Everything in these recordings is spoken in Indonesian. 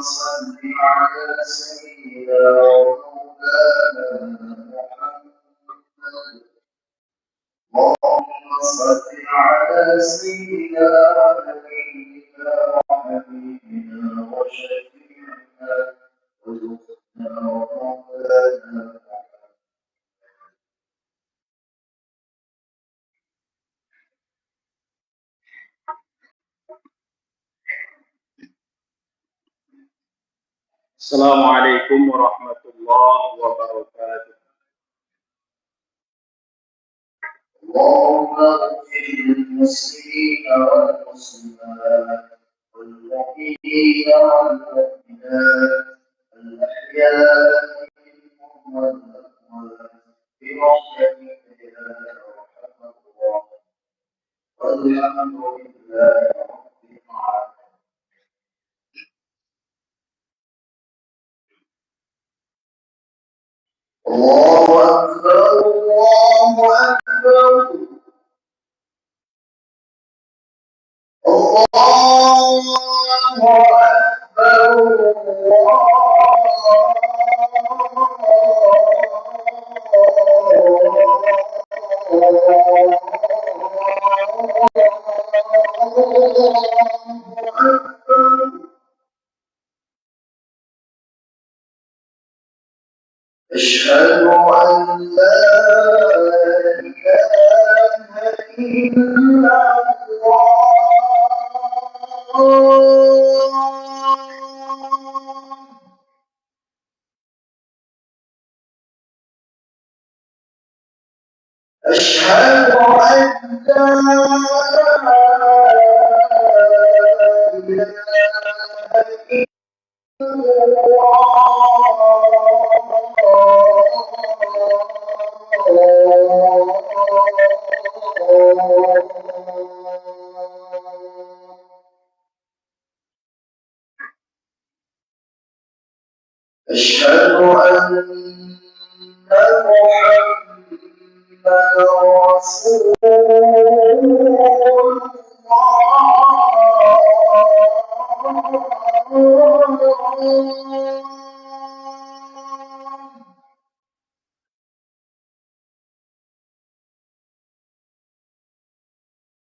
صل على سيدنا ومولانا محمد. اللهم صل على سيدنا ونبينا وحبيبنا وشفيعنا وذكرنا ومولانا. السلام عليكم ورحمة الله وبركاته. اللهم اغفر للمسلمين والمسلمات والمؤمنين والمؤمنات الأحياء منهم والأموات برحمتك يا أرحم الراحمين والحمد لله رب العالمين. الله أكبر الله أكبر الله أكبر أشهد أن لا إله إلا الله. أشهد أن لا إله إلا أشهد أن محمدا رسول الله.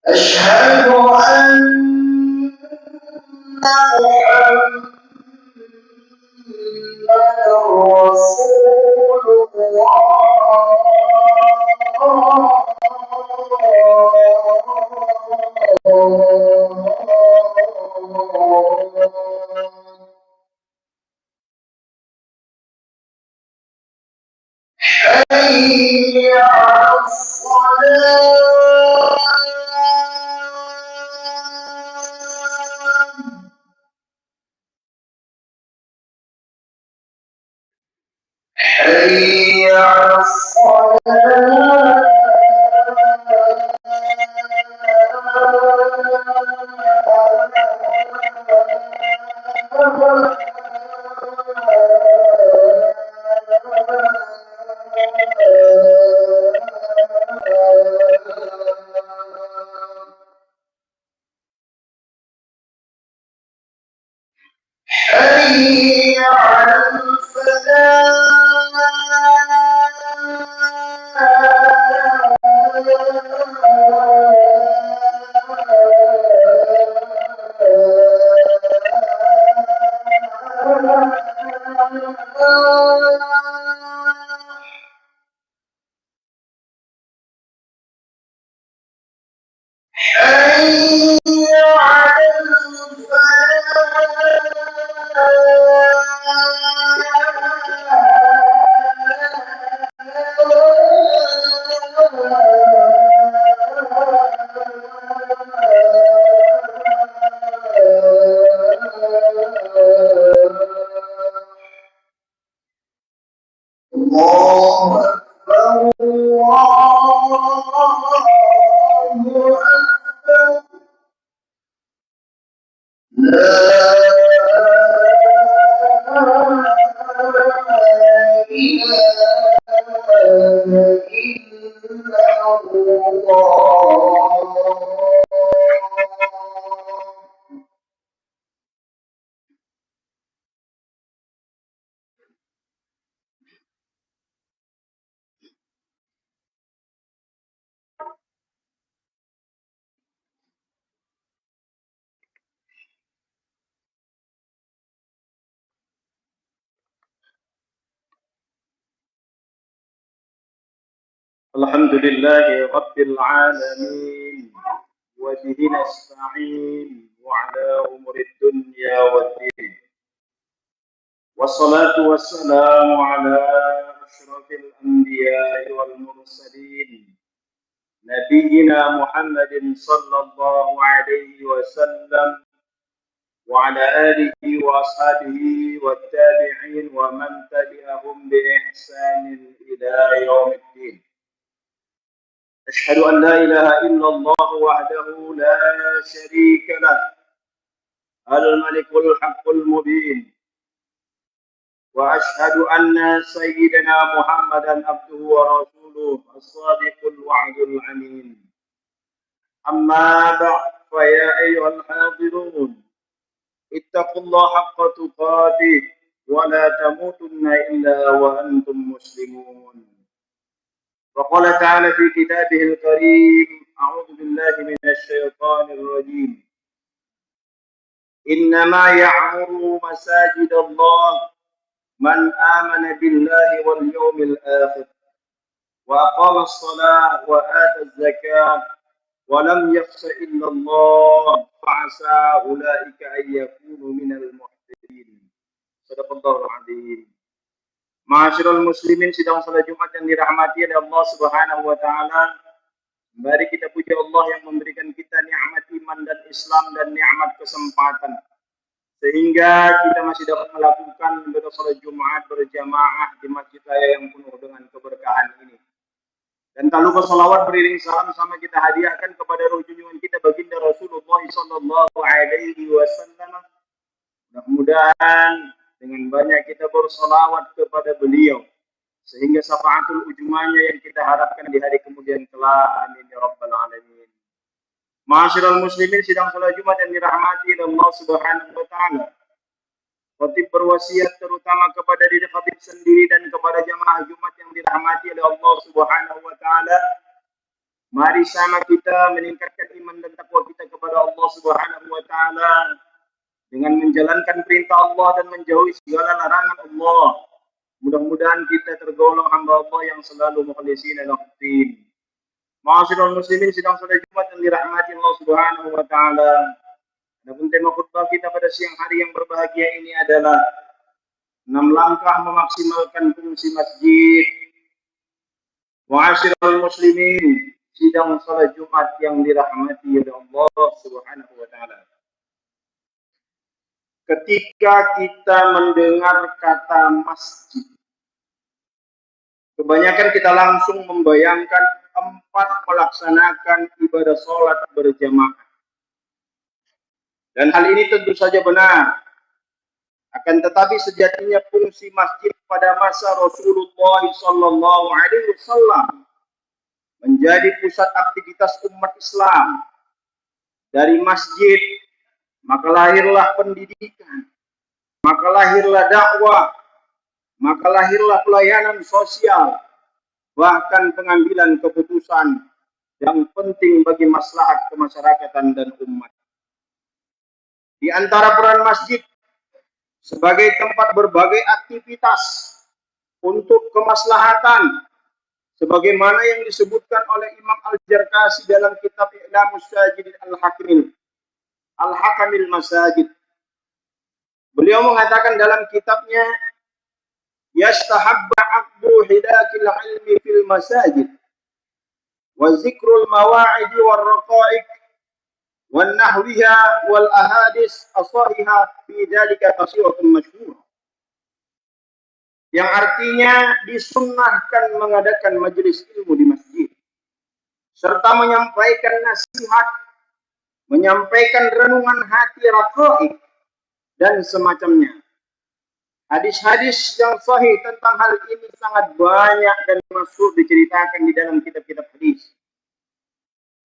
أشهد أن محمدا رسول الله. حي على الصلاة. حي على الصلاة. حي على الحمد لله رب العالمين وبه نستعين وعلى أمور الدنيا والدين والصلاة والسلام على أشرف الأنبياء والمرسلين نبينا محمد صلى الله عليه وسلم وعلى آله وأصحابه والتابعين ومن تبعهم بإحسان إلى يوم الدين. أشهد أن لا إله إلا الله وحده لا شريك له الملك الحق المبين، وأشهد أن سيدنا محمدا عبده ورسوله الصادق الوعد الأمين. أما بعد، فيا أيها الحاضرون اتقوا الله حق تقاته ولا تموتن إلا وأنتم مسلمون. وقال تعالى في كتابه الكريم: أعوذ بالله من الشيطان الرجيم. إنما يعمر مساجد الله من آمن بالله واليوم الآخر وأقام الصلاة وآتى الزكاة ولم يخش إلا الله فعسى أولئك أن يكونوا من المحسنين. صدق الله العظيم. Ma'asyiral muslimin, sidang salat Jumat yang dirahmati oleh Allah Subhanahu wa taala. Mari kita puji Allah yang memberikan kita nikmat iman dan Islam dan nikmat kesempatan sehingga kita masih dapat melakukan ibadah salat Jumat berjamaah di masjid raya yang penuh dengan keberkahan ini. Dan tak lupa salawat beriring salam sama kita hadiahkan kepada roh junjungan kita baginda Rasulullah sallallahu alaihi wasallam. Mudah-mudahan dengan banyak kita bersalawat kepada beliau sehingga syafaatul ujmanya yang kita harapkan di hari kemudian kelak. Amin ya rabbal alamin. Ma'asyiral muslimin, sidang salat Jumat yang dirahmati oleh Allah Subhanahu wa taala. Khatib berwasiat terutama kepada diri khatib sendiri dan kepada jamaah Jumat yang dirahmati oleh Allah Subhanahu wa taala. Mari sama kita meningkatkan iman dan takwa kita kepada Allah Subhanahu wa taala dengan menjalankan perintah Allah dan menjauhi segala larangan Allah. Mudah-mudahan kita tergolong hamba Allah yang selalu mukhlisin al-din. Ma'asyiral muslimin, sidang salat Jumat yang dirahmati Allah Subhanahu wa taala. Adapun tema khutbah kita pada siang hari yang berbahagia ini adalah 6 langkah memaksimalkan fungsi masjid. Ma'asyiral muslimin, sidang salat Jumat yang dirahmati oleh Allah Subhanahu wa taala. Ketika kita mendengar kata masjid, kebanyakan kita langsung membayangkan tempat melaksanakan ibadah sholat berjamaah. Dan hal ini tentu saja benar. Akan tetapi sejatinya fungsi masjid pada masa Rasulullah sallallahu alaihi wasallam menjadi pusat aktivitas umat Islam. Dari masjid maka lahirlah pendidikan, maka lahirlah dakwah, maka lahirlah pelayanan sosial, bahkan pengambilan keputusan yang penting bagi maslahat kemasyarakatan dan umat. Di antara peran masjid sebagai tempat berbagai aktivitas untuk kemaslahatan, sebagaimana yang disebutkan oleh Imam Al-Jarqasi dalam kitab I'lamus Sajidin Al-Hakamil Masajid. Beliau mengatakan dalam kitabnya, yastahabba aqdu hidakil ilmi fil masajid wa zikrul mawa'idi war raqa'iq wan nahwiha wal ahadis as-sahihah fi dzalika qasiratun masyhur. Yang artinya disunnahkan mengadakan majelis ilmu di masjid serta menyampaikan nasihat, menyampaikan renungan hati raqa'iq dan semacamnya. Hadis-hadis yang sahih tentang hal ini sangat banyak dan masyhur diceritakan di dalam kitab-kitab hadis.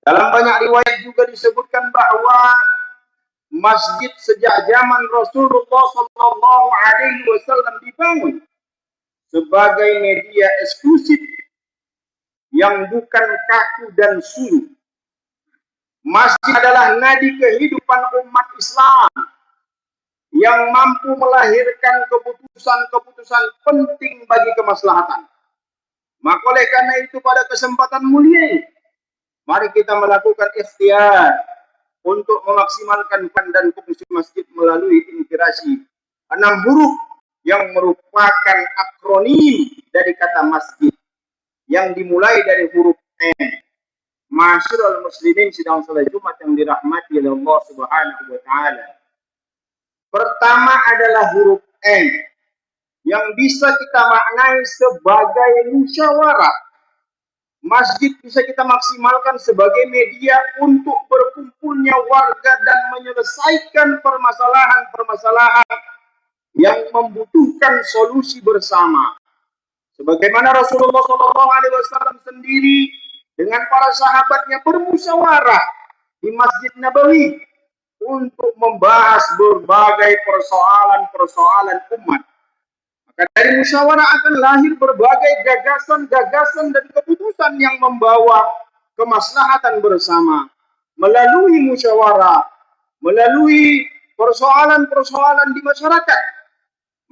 Dalam banyak riwayat juga disebutkan bahwa masjid sejak zaman Rasulullah sallallahu alaihi wasallam dibangun sebagai media eksklusif yang bukan kaku dan suluh. Masjid adalah nadi kehidupan umat Islam yang mampu melahirkan keputusan-keputusan penting bagi kemaslahatan. Maka oleh karena itu pada kesempatan mulia, mari kita melakukan ikhtiar untuk memaksimalkan dan fungsi masjid melalui integrasi 6 huruf yang merupakan akronim dari kata masjid yang dimulai dari huruf M. Ma'asyiral muslimin sidang salat Jumat yang dirahmati oleh Allah Subhanahu wa taala. Pertama adalah huruf M yang bisa kita maknai sebagai musyawarah. Masjid bisa kita maksimalkan sebagai media untuk berkumpulnya warga dan menyelesaikan permasalahan-permasalahan yang membutuhkan solusi bersama. Sebagaimana Rasulullah SAW sendiri dengan para sahabatnya bermusyawarah di Masjid Nabawi untuk membahas berbagai persoalan-persoalan umat. Maka dari musyawarah akan lahir berbagai gagasan-gagasan dan keputusan yang membawa kemaslahatan bersama. Melalui musyawarah, melalui persoalan-persoalan di masyarakat,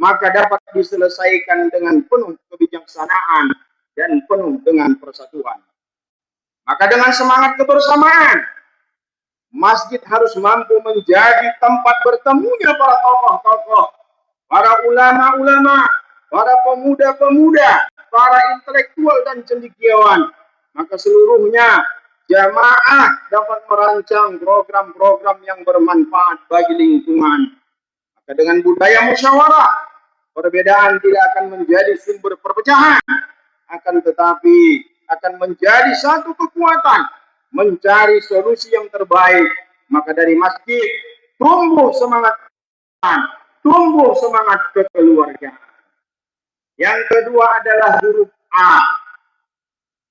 maka dapat diselesaikan dengan penuh kebijaksanaan dan penuh dengan persatuan. Maka dengan semangat kebersamaan, masjid harus mampu menjadi tempat bertemunya para tokoh-tokoh, para ulama-ulama, para pemuda-pemuda, para intelektual dan cendekiawan. Maka seluruhnya jamaah dapat merancang program-program yang bermanfaat bagi lingkungan. Maka dengan budaya musyawarah, perbedaan tidak akan menjadi sumber perpecahan, akan tetapi akan menjadi satu kekuatan mencari solusi yang terbaik. Maka dari masjid tumbuh semangat kekeluargaan. Yang kedua adalah huruf A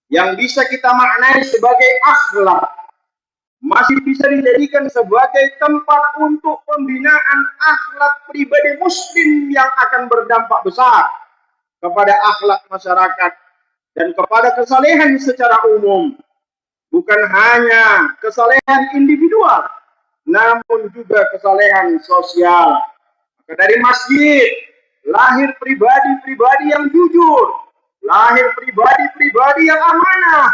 yang bisa kita maknai sebagai akhlak. Masih bisa dijadikan sebagai tempat untuk pembinaan akhlak pribadi muslim yang akan berdampak besar kepada akhlak masyarakat dan kepada kesalehan secara umum. Bukan hanya kesalehan individual, namun juga kesalehan sosial. Maka dari masjid lahir pribadi-pribadi yang jujur, lahir pribadi-pribadi yang amanah,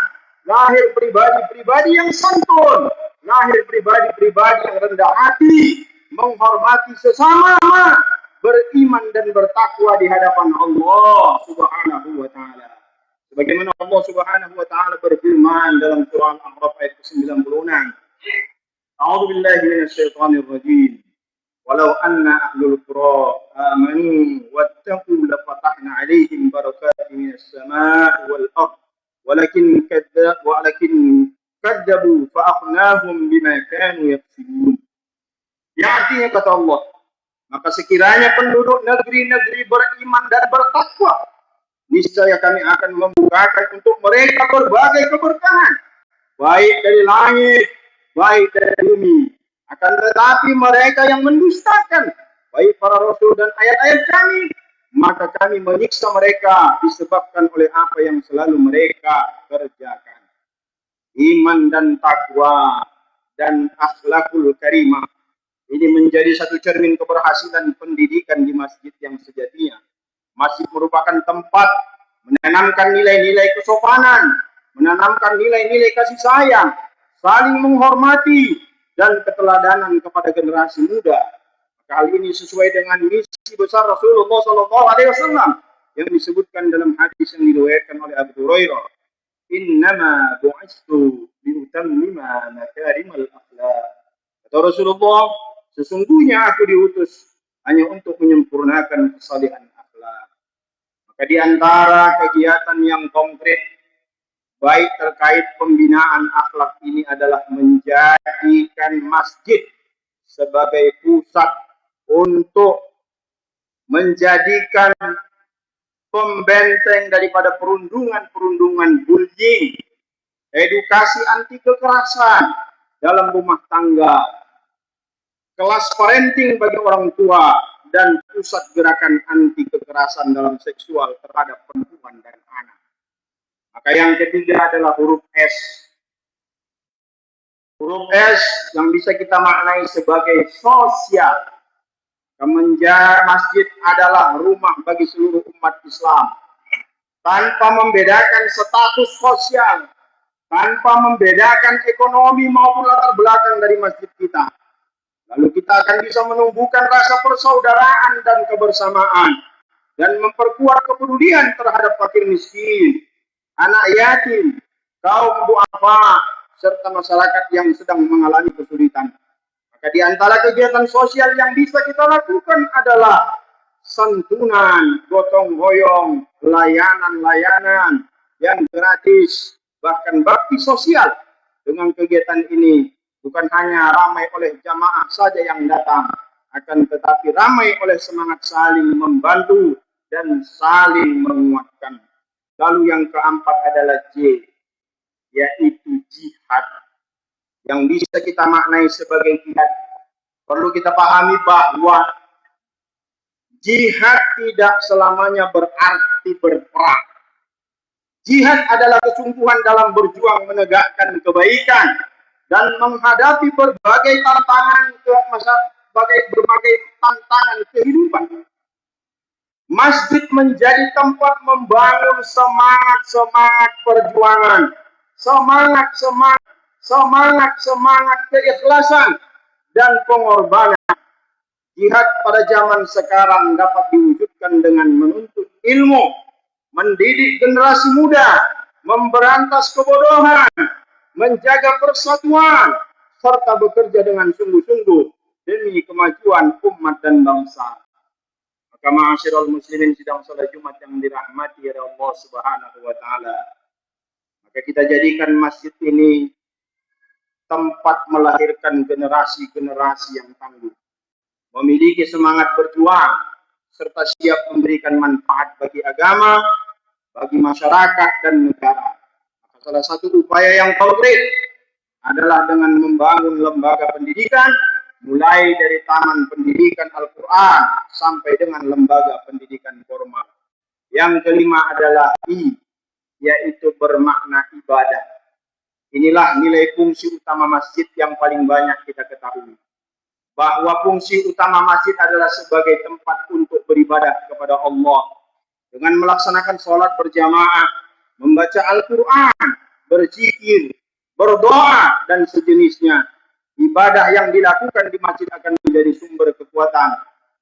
lahir pribadi-pribadi yang santun, lahir pribadi-pribadi yang rendah hati, menghormati sesama, beriman dan bertakwa di hadapan Allah Subhanahu wa taala. Sebagaimana Allah Subhanahu wa taala berfirman dalam surah Al-A'raf ayat ke-96. A'udzu billahi minasyaitonir rajim. Walau anna ahlul qura amanu wattaqu lafatahna 'alaihim barakatin minas samaa'i wal ardh. Walakin kadzabu fa akhnaahum bima kanu yaksibun. Ya, artinya kata Allah, maka sekiranya penduduk negeri-negeri beriman dan bertakwa, niscaya kami akan membukakan untuk mereka berbagai keberkahan, baik dari langit, baik dari bumi. Akan tetapi mereka yang mendustakan baik para rasul dan ayat-ayat kami, maka kami menyiksa mereka disebabkan oleh apa yang selalu mereka kerjakan. Iman dan takwa dan akhlakul karimah ini menjadi satu cermin keberhasilan pendidikan di masjid yang sejatinya. Masjid merupakan tempat menanamkan nilai-nilai kesopanan, menanamkan nilai-nilai kasih sayang, saling menghormati, dan keteladanan kepada generasi muda. Hal ini sesuai dengan misi besar Rasulullah SAW yang disebutkan dalam hadis yang diriwayatkan oleh Abu Hurairah. Innama bu'istu liutammima makarimal akhlaq. Kata Rasulullah, sesungguhnya aku diutus hanya untuk menyempurnakan kesalehan akhlak. Maka di antara kegiatan yang konkret baik terkait pembinaan akhlak ini adalah menjadikan masjid sebagai pusat untuk menjadikan pembenteng daripada perundungan-perundungan bullying, edukasi anti kekerasan dalam rumah tangga, kelas parenting bagi orang tua, dan pusat gerakan anti kekerasan dalam seksual terhadap perempuan dan anak. Maka yang ketiga adalah huruf S. Huruf S yang bisa kita maknai sebagai sosial. Masjid adalah rumah bagi seluruh umat Islam. tanpa membedakan status sosial, tanpa membedakan ekonomi maupun latar belakang dari masjid kita. Lalu kita akan bisa menumbuhkan rasa persaudaraan dan kebersamaan dan memperkuat kepedulian terhadap fakir miskin, anak yatim, kaum duafa, serta masyarakat yang sedang mengalami kesulitan. Maka di antara kegiatan sosial yang bisa kita lakukan adalah santunan, gotong royong, layanan-layanan yang gratis, bahkan bakti sosial. Dengan kegiatan ini bukan hanya ramai oleh jamaah saja yang datang, akan tetapi ramai oleh semangat saling membantu dan saling menguatkan. Lalu yang keempat adalah J, yaitu jihad. Yang bisa kita maknai sebagai jihad, perlu kita pahami bahwa jihad tidak selamanya berarti berperang. Jihad adalah kesungguhan dalam berjuang menegakkan kebaikan dan menghadapi berbagai tantangan berbagai tantangan kehidupan. Masjid menjadi tempat membangun semangat perjuangan, semangat keikhlasan dan pengorbanan. Jihad pada zaman sekarang dapat diwujudkan dengan menuntut ilmu, mendidik generasi muda, memberantas kebodohan, menjaga persatuan, serta bekerja dengan sungguh-sungguh demi kemajuan umat dan bangsa. Maka ma'asyiral muslimin sidang salat Jumat yang dirahmati oleh Allah Subhanahu wa taala. Maka kita jadikan masjid ini tempat melahirkan generasi-generasi yang tangguh, memiliki semangat berjuang, serta siap memberikan manfaat bagi agama, bagi masyarakat dan negara. Maka salah satu upaya yang konkret adalah dengan membangun lembaga pendidikan, mulai dari taman pendidikan Al-Quran sampai dengan lembaga pendidikan formal. Yang kelima adalah I, yaitu bermakna ibadah. Inilah nilai fungsi utama masjid yang paling banyak kita ketahui. Bahwa fungsi utama masjid adalah sebagai tempat untuk beribadah kepada Allah dengan melaksanakan sholat berjamaah, membaca Al-Quran, berzikir, berdoa, dan sejenisnya. Ibadah yang dilakukan di masjid akan menjadi sumber kekuatan,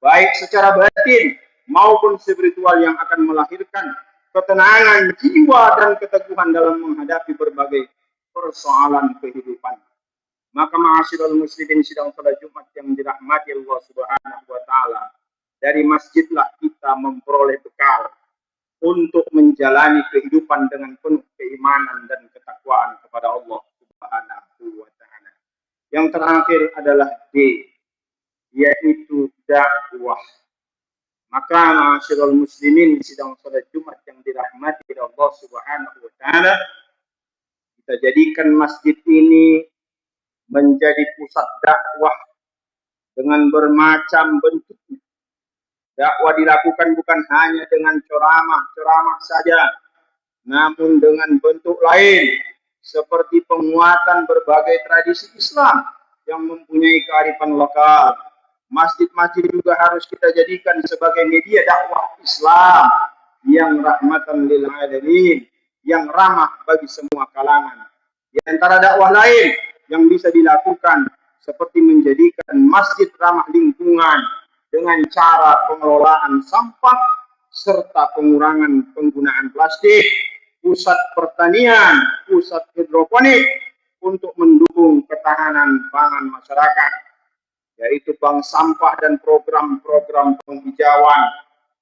baik secara batin maupun spiritual, yang akan melahirkan ketenangan jiwa dan keteguhan dalam menghadapi berbagai persoalan kehidupan. Maka ma'asyiral muslimin sidang salat Jumat yang dirahmati Allah Subhanahu wa taala, dari masjidlah kita memperoleh bekal untuk menjalani kehidupan dengan penuh keimanan dan ketakwaan kepada Allah Subhanahu wa taala. Yang terakhir adalah D, yaitu dakwah. Maka ma'asyiral muslimin sidang salat Jumat yang dirahmati Allah Subhanahu wa taala, kita jadikan masjid ini menjadi pusat dakwah dengan bermacam bentuknya. Dakwah dilakukan bukan hanya dengan ceramah saja, namun dengan bentuk lain seperti penguatan berbagai tradisi Islam yang mempunyai kearifan lokal. Masjid-masjid juga harus kita jadikan sebagai media dakwah Islam yang rahmatan lil alamin, yang ramah bagi semua kalangan. Di antara dakwah lain yang bisa dilakukan seperti menjadikan masjid ramah lingkungan dengan cara pengelolaan sampah serta pengurangan penggunaan plastik, pusat pertanian, pusat hidroponik untuk mendukung ketahanan pangan masyarakat, yaitu bank sampah dan program-program penghijauan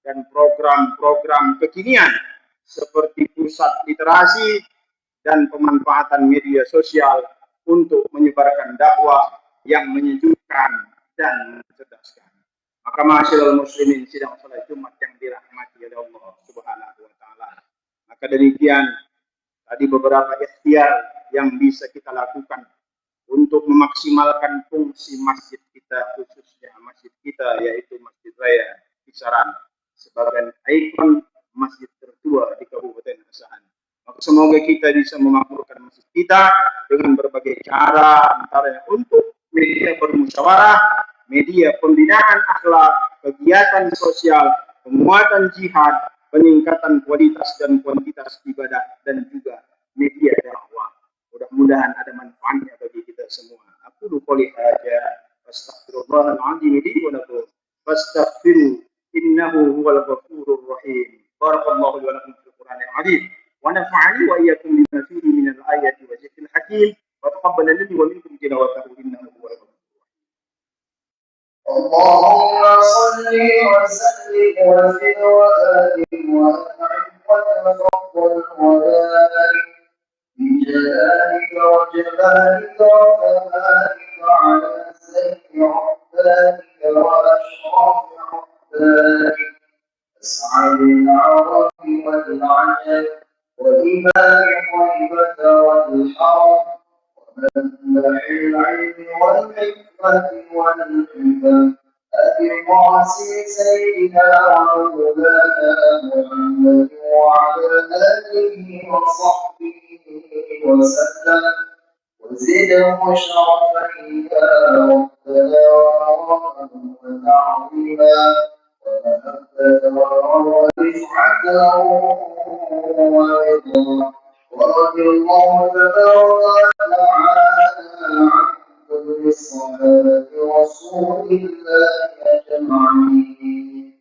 dan program-program kekinian seperti pusat literasi dan pemanfaatan media sosial untuk menyebarkan dakwah yang menyejukkan dan mencerdaskan. Maka ma'asyiral muslimin sidang salat Jumat yang dirahmati oleh Allah Subhanahu wa taala. Maka demikian tadi beberapa ikhtiar yang bisa kita lakukan untuk memaksimalkan fungsi masjid kita, khususnya masjid kita yaitu Masjid Raya Kisaran sebagai ikon masjid tertua di Kabupaten Asahan. Maka semoga kita bisa memakmurkan masjid kita dengan berbagai cara, antaranya untuk media bermusyawarah, media pembinaan akhlak, kegiatan sosial, penguatan jihad, peningkatan kualitas dan kuantitas ibadah dan juga media dakwah. Mudah-mudahan ada manfaatnya bagi kita semua. Aku qouli hadza astaghfirullahal azim li wa lakum fastaghfiru innahu huwal ghafurur rahim. Barakallahu li wa lakum fil Qur'anil azim wa nafa'ani wa iyyakum bima fihi minal ayati wa dzikril hakim wa taqabbala minni wa minkum tilawatahu innahu huwal ghafurur rahim. اللهم صل وسلم وزد وآله وأنعم وتفضل وبارك بجلالك وجمالك وكمالك على سيد عبادك وأشرف عبادك أسعد العرب والعجم وإمام طيبة والحرم ومنبع العلم والحكمة والحكم أبي القاسم سيدنا ومولانا محمد وعلى آله وصحبه وسلم وزده شرفا يا ربنا وتعظيما ومحبة ورفعة ورضا ورضي الله تبارك وتعالى عن كل الصحابة رسول الله أجمعين.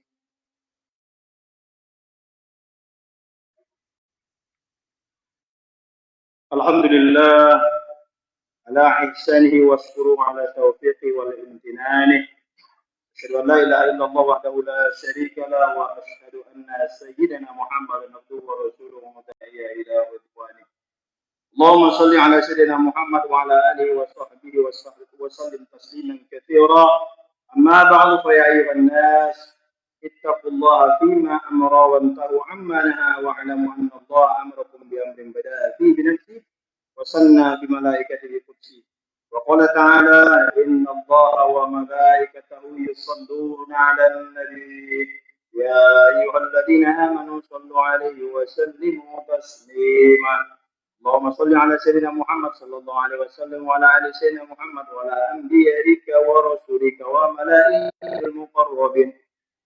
الحمد لله على إحسانه والشكر على توفيقه والامتنانه. أشهد أن لا إله إلا الله وحده لا شريك له وأشهد أن سيدنا محمدا عبده ورسوله مدعيا إلى رضوانه. اللهم صل على سيدنا محمد وعلى آله وصحبه وسلم تسليما كثيرا. أما بعد فيا أيها الناس اتقوا الله فيما أمر وانتهوا عما نهى واعلموا أن الله أمركم بأمر بدأ فيه بنفسه وسنى بملائكته قدسه وقال تعالى إن الله وملائكته يصلون على النبي يا أيها الذين آمنوا صلوا عليه وسلموا تسليما. اللهم صل على سيدنا محمد صلى الله عليه وسلم وعلى آل سيدنا محمد وعلى أنبيائك ورسلك وملائكة المقربين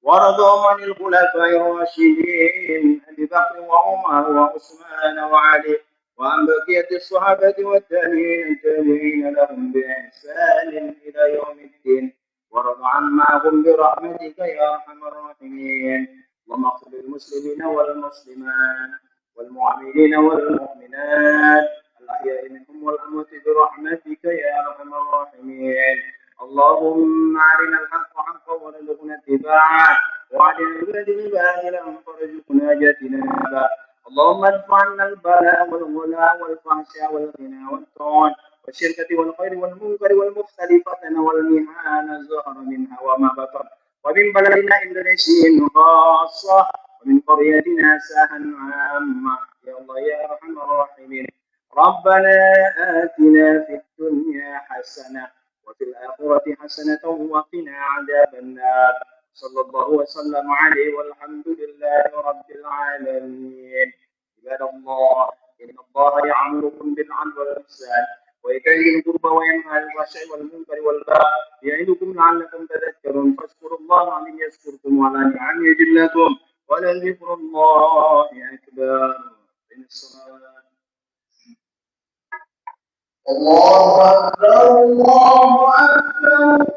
ورضوا عن الخلفاء الراشدين أبي بكر وعمر وعثمان وعلي وعن بقية الصحابة والتابعين لهم بإحسان إلى يوم الدين ورض عن معهم برحمتك يا أرحم الراحمين. اللهم اغفر للمسلمين والمسلمات والمؤمنين والمؤمنات الأحياء منهم والأموات برحمتك يا أرحم الراحمين. اللهم أرنا الحق حقا وارزقنا اتباعه وأرنا الباطل باطلا وارزقنا اجتنابه. اللهم ادفع عنا البلاء والغلاء والفحشاء والغنى والطغيان والشركة والخير والمنكر والمختلفة والمحان الظهر منها وما بطن ومن بلدنا إندونيسيا خاصة ومن قريتنا ساها عامة يا الله يا أرحم الراحمين. ربنا آتنا في الدنيا حسنة وفي الآخرة حسنة وقنا عذاب النار. صلى الله وسلم عليه والحمد لله رب العالمين. عباد الله إن الله يأمركم بالعدل والإحسان وإيتاء ذي القربى وينهى عن الفحشاء والمنكر والبغي يعظكم لعلكم تذكرون. فاذكروا الله العظيم يذكركم وعلى نعمه يزدكم ولذكر الله أكبر. الله أكبر الله أكبر.